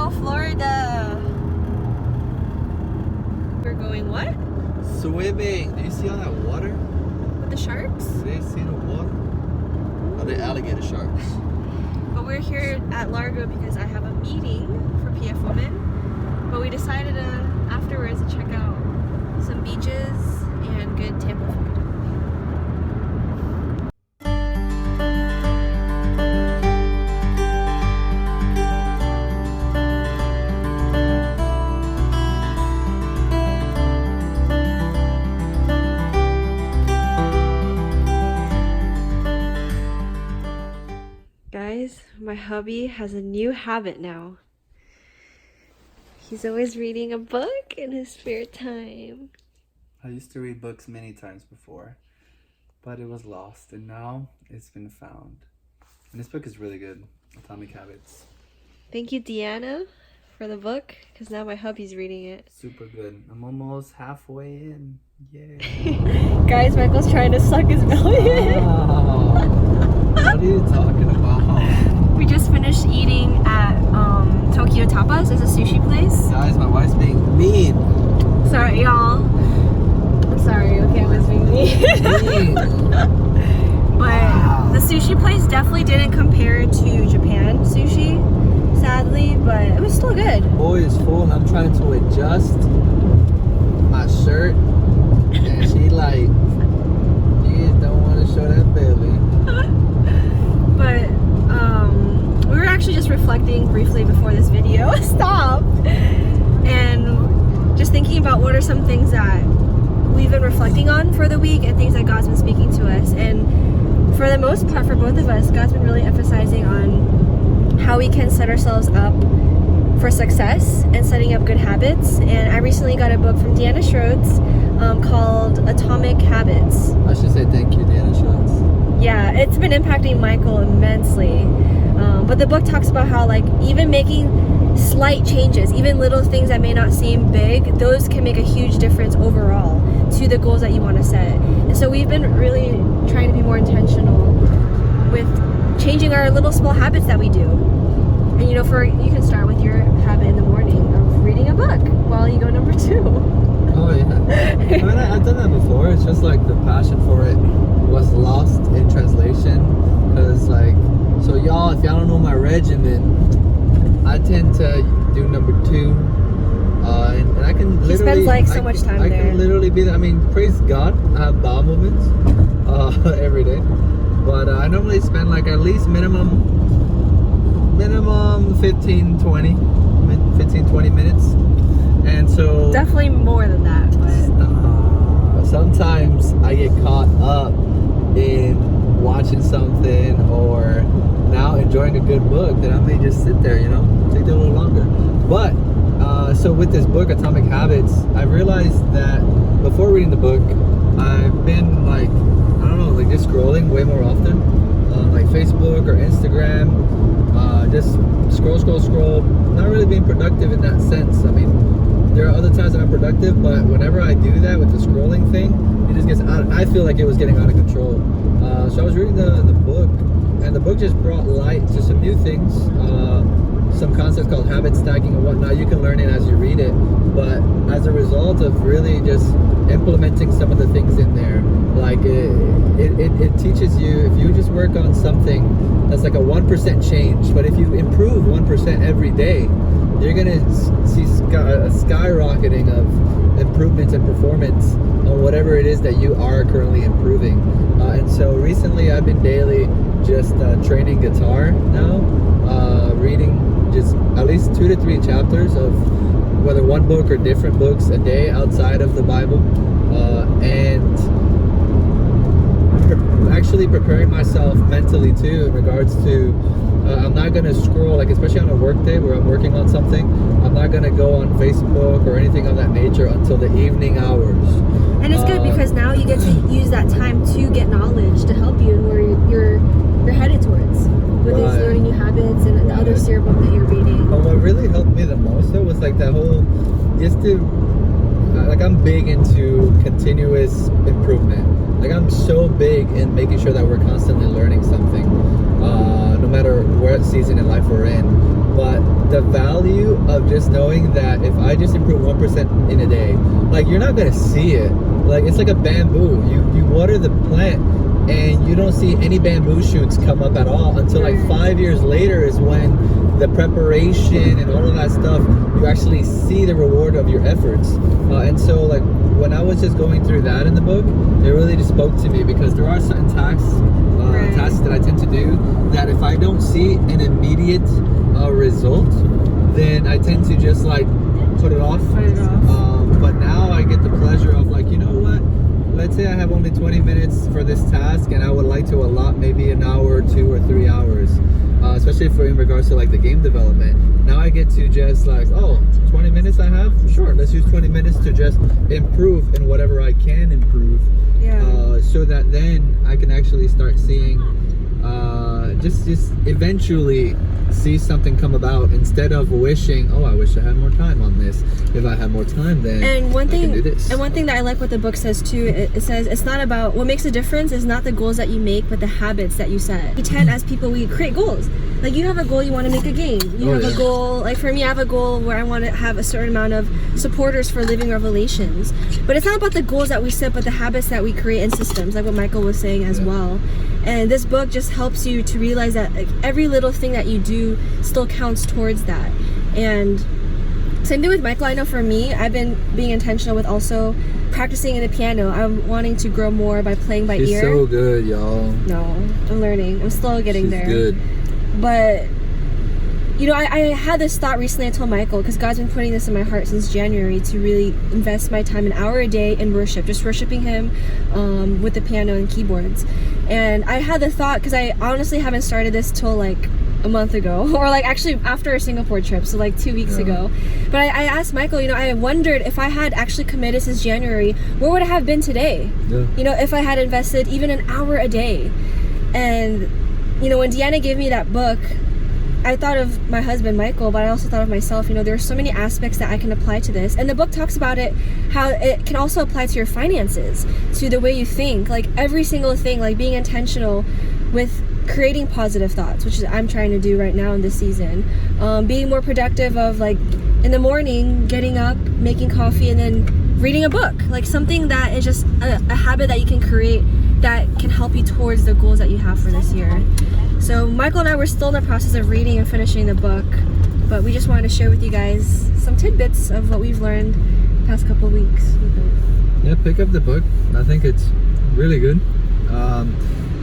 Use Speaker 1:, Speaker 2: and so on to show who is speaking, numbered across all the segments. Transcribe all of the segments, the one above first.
Speaker 1: go, Florida. We're going what?
Speaker 2: Swimming. Do you see all that water?
Speaker 1: With the sharks?
Speaker 2: Do they see the water? Oh, the alligator sharks.
Speaker 1: But we're here at Largo because I have a meeting for PF Women. But we decided afterwards to check out some beaches and good Tampa food. Guys, my hubby has a new habit now. He's always reading a book in his spare time.
Speaker 2: I used to read books many times before, but it was lost, and now it's been found. And this book is really good, Atomic Habits.
Speaker 1: Thank you, Deanna, for the book, because now my hubby's reading it.
Speaker 2: Super good. I'm almost halfway in. Yay.
Speaker 1: Guys, Michael's trying to suck his belly in.
Speaker 2: Wow. What are you talking about?
Speaker 1: We just finished eating at Tokyo Tapas. It's a sushi place.
Speaker 2: Guys, my wife's being mean.
Speaker 1: Sorry, y'all. I'm sorry, okay, I was being mean. But the sushi place definitely didn't compare to Japan sushi, sadly, but it was still good.
Speaker 2: Boy is full. I'm trying to adjust my shirt, and she like, you don't want to show that belly.
Speaker 1: But we were actually just reflecting briefly before this video. Stop! And just thinking about what are some things that we've been reflecting on for the week and things that God's been speaking to us. And for the most part, for both of us, God's been really emphasizing on how we can set ourselves up for success and setting up good habits. And I recently got a book from Deanna Schroeds called Atomic Habits.
Speaker 2: I should say thank you, Deanna Schroeds.
Speaker 1: Yeah, it's been impacting Michael immensely. But the book talks about how, like, even making slight changes, even little things that may not seem big, those can make a huge difference overall to the goals that you want to set. And so we've been really trying to be more intentional with changing our little small habits that we do. And you can start with your habit in the morning of reading a book while you go number 2.
Speaker 2: Oh yeah. I mean, I've done that before. It's just like the passion for it was lost in translation. Because so y'all, if y'all don't know my regimen, I tend to do number 2. And I can literally...
Speaker 1: He spends so much time there.
Speaker 2: I can literally be there. I mean, praise God, I have bowel movements every day. But I normally spend at least minimum 15, 20 minutes. And so...
Speaker 1: Definitely more than that, but...
Speaker 2: sometimes I get caught up in watching something or now enjoying a good book that I may just sit there, take it a little longer. But so with this book, Atomic Habits, I realized that before reading the book, I've been just scrolling way more often on Facebook or Instagram, just scroll, not really being productive in that sense. I mean, there are other times that I'm productive, but whenever I do that with the scrolling thing, it just gets I feel like it was getting out of control. So I was reading the book, and the book just brought light to some new things, some concepts called habit stacking and whatnot. You can learn it as you read it, but as a result of really just implementing some of the things in there, it teaches you, if you just work on something that's like a 1% change, but if you improve 1% every day, you're gonna see a skyrocketing of improvements and performance on whatever it is that you are currently improving. And so recently I've been daily just training guitar now, reading just at least 2 to 3 chapters of whether one book or different books a day outside of the Bible, and actually preparing myself mentally too in regards to I'm not going to scroll, especially on a work day where I'm working on something, I'm not going to go on Facebook or anything of that nature until the evening hours.
Speaker 1: And it's good because now you get to use that time to get knowledge to help you in where you're headed towards with these learning new habits and the other seer book that you're reading.
Speaker 2: But what really helped me the most though was that whole, just to, I'm big into continuous improvement. I'm so big in making sure that we're constantly learning something, no matter what season in life we're in. But the value of just knowing that if I just improve 1% in a day, like you're not gonna see it. Like it's like a bamboo. You water the plant and you don't see any bamboo shoots come up at all until like 5 years later is when the preparation and all of that stuff, you actually see the reward of your efforts. And so like when I was just going through that in the book, it really just spoke to me, because there are certain tasks that I tend to do that if I don't see an immediate result, then I tend to just like put it off. But now I get the pleasure of like, you know what? Let's say I have only 20 minutes for this task and I would like to allot maybe an hour or 2 or 3 hours, especially for in regards to like the game development. Now I get to just like, oh, 20 minutes I have? Sure, let's use 20 minutes to just improve in whatever I can improve. So that then I can actually start seeing, just eventually see something come about, instead of wishing, oh, I wish I had more time on this. If I had more time, then I can do this.
Speaker 1: And one thing that I like what the book says too, it says it's not about what makes a difference is not the goals that you make, but the habits that you set. We tend as people, we create goals. Like you have a goal, you want to make a game. You have a goal, like for me, I have a goal where I want to have a certain amount of supporters for Living Revelations. But it's not about the goals that we set, but the habits that we create in systems, like what Michael was saying as well. And this book just helps you to realize that like, every little thing that you do still counts towards that. And same thing with Michael. I know for me, I've been being intentional with also practicing the piano. I'm wanting to grow more by playing by ear.
Speaker 2: She's so good, y'all.
Speaker 1: No, I'm learning. I'm still getting there.
Speaker 2: Good.
Speaker 1: But you know, I had this thought recently. I told Michael, because God's been putting this in my heart since January, to really invest my time an hour a day in worship, just worshiping Him with the piano and keyboards. And I had the thought, because I honestly haven't started this till like a month ago, or like actually after a Singapore trip, so like 2 weeks ago. But I asked Michael, you know, I wondered if I had actually committed since January, where would I have been today? You know, if I had invested even an hour a day. And you know, when Deanna gave me that book, I thought of my husband Michael, but I also thought of myself. You know, there are so many aspects that I can apply to this, and the book talks about it, how it can also apply to your finances, to the way you think, like every single thing, like being intentional with creating positive thoughts, which is I'm trying to do right now in this season. Being more productive of like in the morning, getting up, making coffee, and then reading a book, like something that is just a habit that you can create that can help you towards the goals that you have for this year. So Michael and I were still in the process of reading and finishing the book, but we just wanted to share with you guys some tidbits of what we've learned the past couple of weeks.
Speaker 2: Yeah, pick up the book. I think it's really good.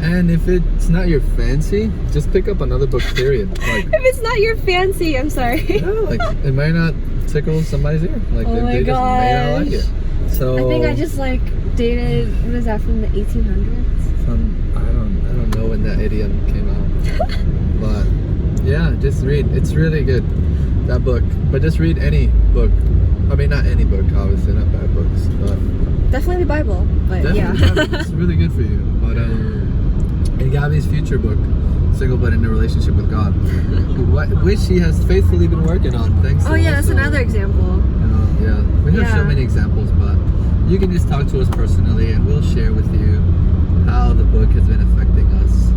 Speaker 2: And if it's not your fancy, just pick up another book, period. Like, if
Speaker 1: it's not your fancy, I'm sorry.
Speaker 2: Yeah, like it might not tickle somebody's ear. Like they just may not like it. So
Speaker 1: I think I just like dated, what is that, from the 1800s?
Speaker 2: I don't know when that idiom came out. But yeah, just read. It's really good, that book. But just read any book. I mean, not any book, obviously, not bad books, but
Speaker 1: definitely the Bible. But
Speaker 2: definitely it's really good for you. But and Gabby's future book, Single but in a Relationship with God, which she has faithfully been working on. Thanks.
Speaker 1: Oh yeah, that's another example.
Speaker 2: Yeah, we have so many examples, but you can just talk to us personally, and we'll share with you how the book has been affecting us.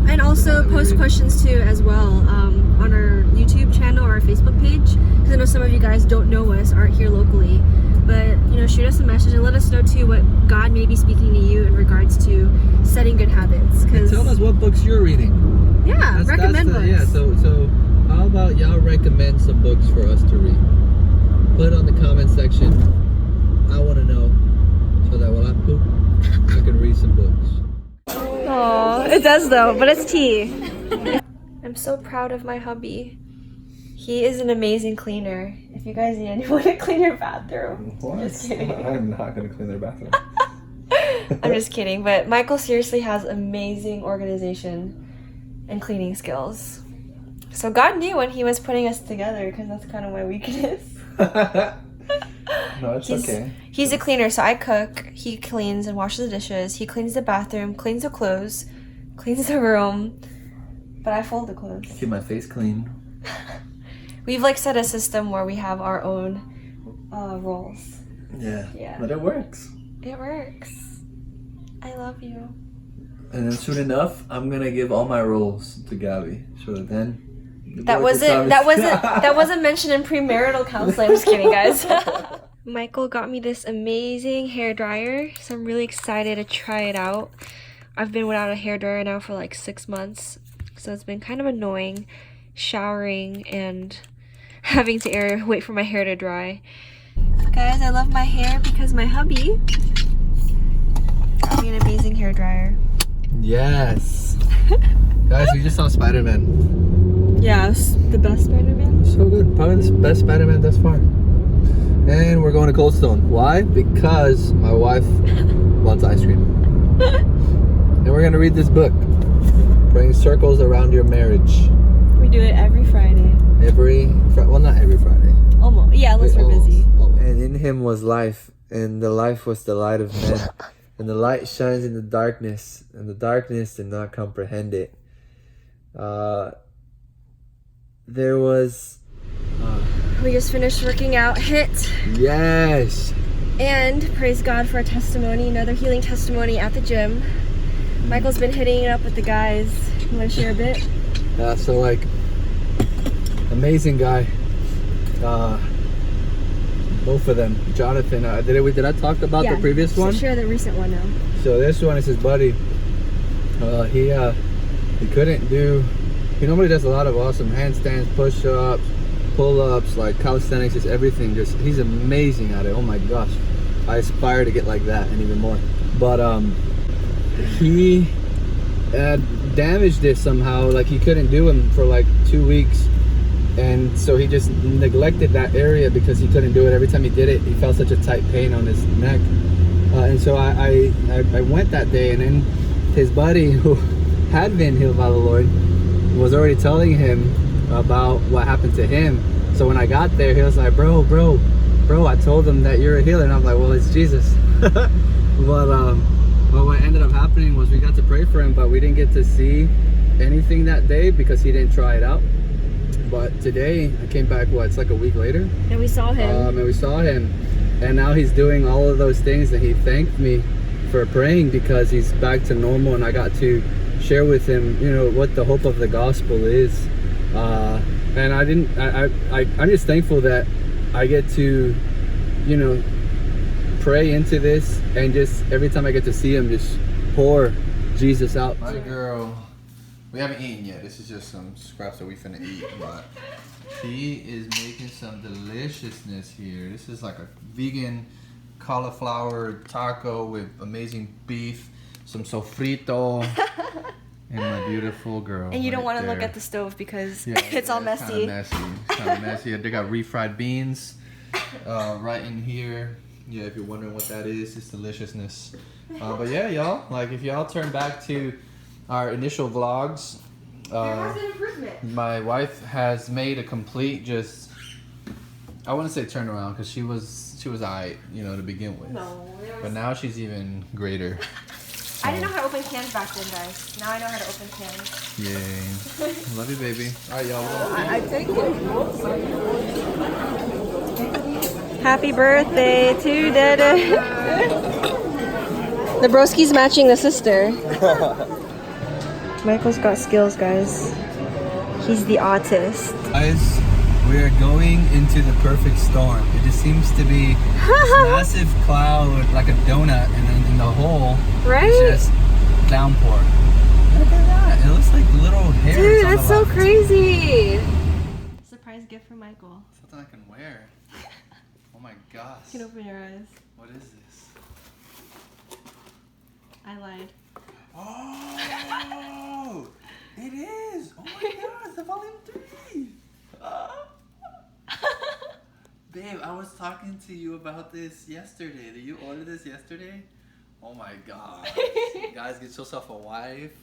Speaker 1: And also post questions too as well on our YouTube channel or our Facebook page, because I know some of you guys don't know us, aren't here locally, but you know, shoot us a message and let us know too what God may be speaking to you in regards to setting good habits.
Speaker 2: And tell us what books you're reading.
Speaker 1: Yeah, recommend books.
Speaker 2: Yeah, so how about y'all recommend some books for us to read? Put it on the comment section. I want to know, so that when I poop, I can read some books.
Speaker 1: Oh, it does though, but it's tea. I'm so proud of my hubby. He is an amazing cleaner. If you guys need anyone to clean your bathroom.
Speaker 2: What?
Speaker 1: Just kidding.
Speaker 2: I'm not going to clean their bathroom.
Speaker 1: I'm just kidding, but Michael seriously has amazing organization and cleaning skills. So God knew when He was putting us together, because that's kind of my weakness.
Speaker 2: No, it's okay.
Speaker 1: He's a cleaner, so I cook, he cleans and washes the dishes, he cleans the bathroom, cleans the clothes, cleans the room, but I fold the clothes.
Speaker 2: Keep my face clean.
Speaker 1: We've like set a system where we have our own roles.
Speaker 2: Yeah, but it works.
Speaker 1: It works. I love you.
Speaker 2: And then soon enough, I'm gonna give all my roles to Gabby, so that then
Speaker 1: That wasn't mentioned in premarital counseling. I'm just kidding, guys. Michael got me this amazing hair dryer, so I'm really excited to try it out. I've been without a hair dryer now for like 6 months, so it's been kind of annoying showering and having to wait for my hair to dry. Guys, I love my hair because my hubby got me an amazing hair dryer.
Speaker 2: Yes. Guys, we just saw Spider-Man.
Speaker 1: Yeah, the best Spider-Man.
Speaker 2: So good. Probably the best Spider-Man thus far. And we're going to Cold Stone. Why? Because my wife wants ice cream. And we're going to read this book. Praying Circles Around Your Marriage.
Speaker 1: We do it every Friday.
Speaker 2: Well, not every Friday.
Speaker 1: Almost. Yeah, unless we're busy.
Speaker 2: And in him was life, and the life was the light of men. And the light shines in the darkness, and the darkness did not comprehend it.
Speaker 1: We just finished working out, HIIT.
Speaker 2: Yes.
Speaker 1: And praise God for a testimony, another healing testimony at the gym. Michael's been hitting it up with the guys. You want to share a bit?
Speaker 2: Yeah, so like, amazing guy. Both of them. Jonathan, did I talk about the previous one?
Speaker 1: Share the recent one now.
Speaker 2: So this one is his buddy. He couldn't do. He normally does a lot of awesome handstands, push-ups, pull-ups, like calisthenics, just everything. He's amazing at it. Oh my gosh, I aspire to get like that and even more. But he damaged it somehow. Like he couldn't do them for like 2 weeks, and so he just neglected that area because he couldn't do it. Every time he did it, he felt such a tight pain on his neck. And so I went that day, and then his buddy, who had been healed by the Lord, was already telling him about what happened to him. So when I got there, he was like, bro, I told him that you're a healer. And I'm like, well, it's Jesus. But what ended up happening was we got to pray for him, but we didn't get to see anything that day because he didn't try it out. But today, I came back, it's like a week later?
Speaker 1: And we saw him.
Speaker 2: And now he's doing all of those things, and he thanked me for praying because he's back to normal, and I got to share with him, what the hope of the gospel is. And I'm just thankful that I get to, pray into this, and just every time I get to see him, just pour Jesus out. My girl, we haven't eaten yet. This is just some scraps that we finna eat, but she is making some deliciousness here. This is like a vegan cauliflower taco with amazing beef, some sofrito, and my beautiful girl.
Speaker 1: And you don't want to look at the stove because it's all messy.
Speaker 2: It's kind of messy. They got refried beans right in here. Yeah, if you're wondering what that is, it's deliciousness. But yeah, y'all, like if y'all turn back to our initial vlogs,
Speaker 1: there has been improvement.
Speaker 2: My wife has made a complete I wouldn't say turnaround because she was alright, to begin with.
Speaker 1: No.
Speaker 2: But now she's even greater.
Speaker 1: I didn't know how to open cans back then, guys. Now I know how to open cans.
Speaker 2: Yay. Love you, baby. Alright, y'all.
Speaker 1: I take it. Happy birthday to Dada. The broski's matching the sister. Michael's got skills, guys. He's the artist.
Speaker 2: Guys, we are going into the perfect storm. It just seems to be this massive cloud, like a donut, and then in the hole, it's just downpour. Look at that. It looks like little hairs.
Speaker 1: Dude, that's so crazy. Surprise gift for Michael.
Speaker 2: Something I can wear. Oh my gosh.
Speaker 1: You can open your eyes.
Speaker 2: What is this?
Speaker 1: I lied.
Speaker 2: Oh, it is. Oh my gosh, the volume 3. Babe, I was talking to you about this yesterday. Did you order this yesterday? Oh my god. Guys, get yourself a wife.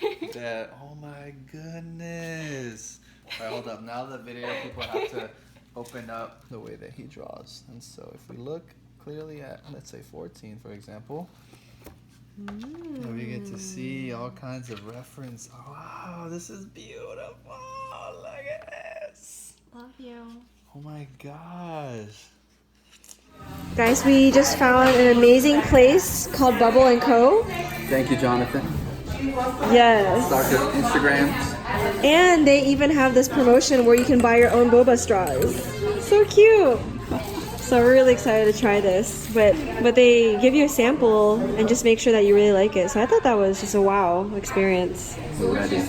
Speaker 2: Oh my goodness. Alright, hold up. Now the video people have to open up the way that he draws. And so if we look clearly at, let's say 14, for example, we get to see all kinds of reference. Oh, wow, this is beautiful. Look at this.
Speaker 1: Love you.
Speaker 2: Oh my gosh.
Speaker 1: Guys, we just found an amazing place called Bubble & Co.
Speaker 2: Thank you, Jonathan.
Speaker 1: Yes.
Speaker 2: Dr. Instagrams.
Speaker 1: And they even have this promotion where you can buy your own boba straws. So cute. So we're really excited to try this, but they give you a sample and just make sure that you really like it. So I thought that was just a wow experience.
Speaker 2: We're ready.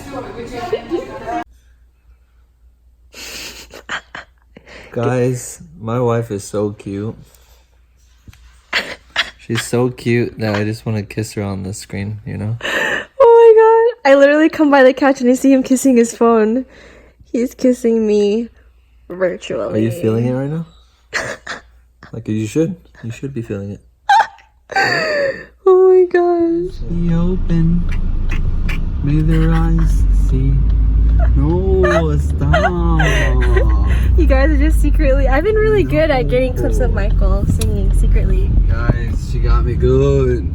Speaker 2: Guys, my wife is so cute. She's so cute that I just want to kiss her on the screen, you know?
Speaker 1: Oh my god. I literally come by the couch and I see him kissing his phone. He's kissing me virtually.
Speaker 2: Are you feeling it right now? Like you should be feeling it.
Speaker 1: Oh my gosh.
Speaker 2: Be open, may their eyes see. No, stop.
Speaker 1: You guys are just secretly, I've been really good at getting clips of Michael singing secretly.
Speaker 2: Guys, she got me good.